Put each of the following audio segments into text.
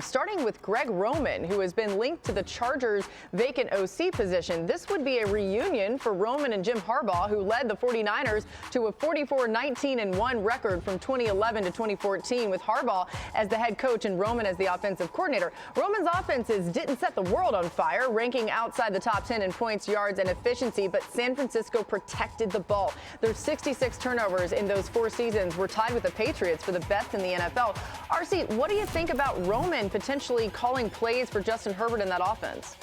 Starting with Greg Roman, who has been linked to the Chargers' vacant OC position. This would be a reunion for Roman and Jim Harbaugh, who led the 49ers to a 44-19-1 record from 2011 to 2014, with Harbaugh as the head coach and Roman as the offensive coordinator. Roman's offenses didn't set the world on fire, ranking outside the top 10 in points, yards, and efficiency, but San Francisco protected the ball. Their 66 turnovers in those 4 seasons were tied with the Patriots for the best in the NFL. RC, what do you think about Roman potentially calling plays for Justin Herbert in that offense?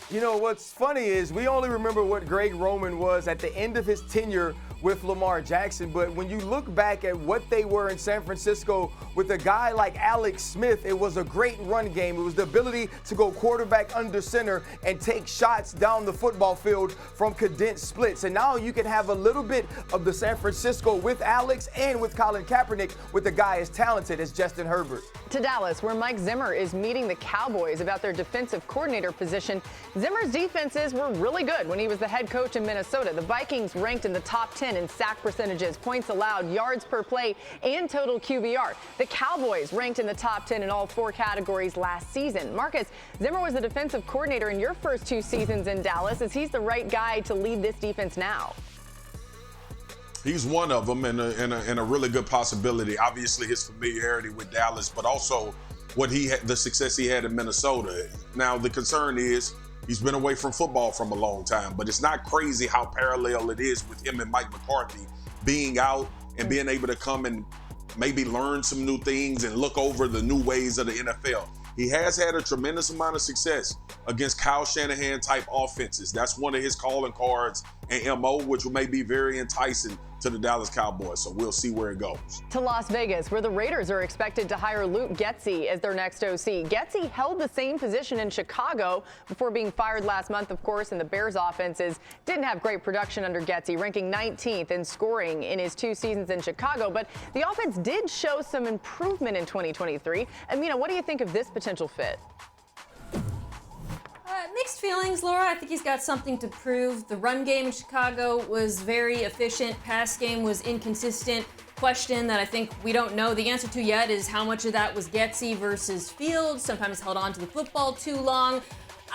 You know, what's funny is we only remember what Greg Roman was at the end of his tenure with Lamar Jackson, but when you look back at what they were in San Francisco with a guy like Alex Smith, it was a great run game. It was the ability to go quarterback under center and take shots down the football field from condensed splits. And now you can have a little bit of the San Francisco with Alex and with Colin Kaepernick with a guy as talented as Justin Herbert. To Dallas, where Mike Zimmer is meeting the Cowboys about their defensive coordinator position. Zimmer's defenses were really good when he was the head coach in Minnesota. The Vikings ranked in the top 10 in sack percentages, points allowed, yards per play, and total QBR. The Cowboys ranked in the top 10 in all 4 categories last season. Marcus, Zimmer was the defensive coordinator in your first 2 seasons in Dallas. Is he the right guy to lead this defense now? He's one of them and a really good possibility. Obviously, his familiarity with Dallas, but also what the success he had in Minnesota. Now, the concern is he's been away from football from a long time, but it's not crazy how parallel it is with him and Mike McCarthy being out and being able to come and maybe learn some new things and look over the new ways of the NFL. He has had a tremendous amount of success against Kyle Shanahan type offenses. That's one of his calling cards and MO, which may be very enticing to the Dallas Cowboys. So we'll see where it goes. To Las Vegas, where the Raiders are expected to hire Luke Getsy as their next OC. Getsy held the same position in Chicago before being fired last month, of course, and the Bears offenses didn't have great production under Getsy, ranking 19th in scoring in his 2 seasons in Chicago. But the offense did show some improvement in 2023. Mina, what do you think of this potential fit? Mixed feelings, Laura. I think he's got something to prove. The run game in Chicago was very efficient. Pass game was inconsistent. Question that I think we don't know the answer to yet is how much of that was Getsy versus Fields. Sometimes held on to the football too long.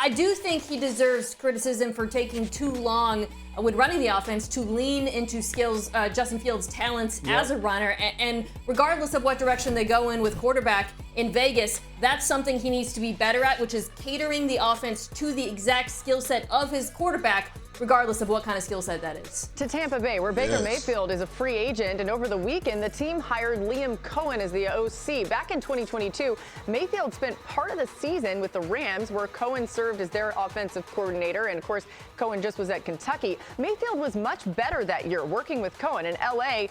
I do think he deserves criticism for taking too long with running the offense to lean into skills, Justin Fields' talents as a runner. And regardless of what direction they go in with quarterback in Vegas, that's something he needs to be better at, which is catering the offense to the exact skill set of his quarterback, regardless of what kind of skill set that is. To Tampa Bay, where Baker Mayfield is a free agent, and over the weekend, the team hired Liam Cohen as the OC. Back in 2022, Mayfield spent part of the season with the Rams, where Cohen served as their offensive coordinator, and of course, Cohen just was at Kentucky. Mayfield was much better that year working with Cohen in L.A.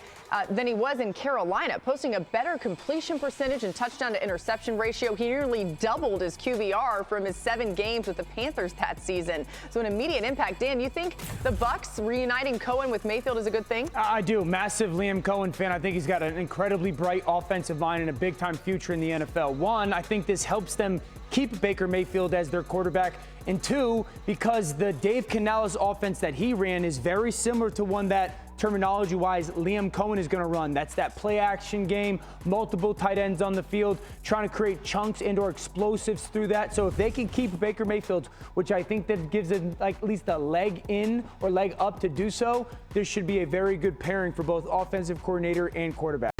Than he was in Carolina, posting a better completion percentage and touchdown to interception ratio. He nearly doubled his QBR from his 7 games with the Panthers that season. So an immediate impact. Dan, you think the Bucs reuniting Cohen with Mayfield is a good thing? I do. Massive Liam Cohen fan. I think he's got an incredibly bright offensive line and a big-time future in the NFL. 1, I think this helps them keep Baker Mayfield as their quarterback. And 2, because the Dave Canales offense that he ran is very similar to one that, terminology-wise, Liam Cohen is going to run. That's that play-action game, multiple tight ends on the field, trying to create chunks and/or explosives through that. So if they can keep Baker Mayfield, which I think that gives them like at least a leg in or leg up to do so, there should be a very good pairing for both offensive coordinator and quarterback.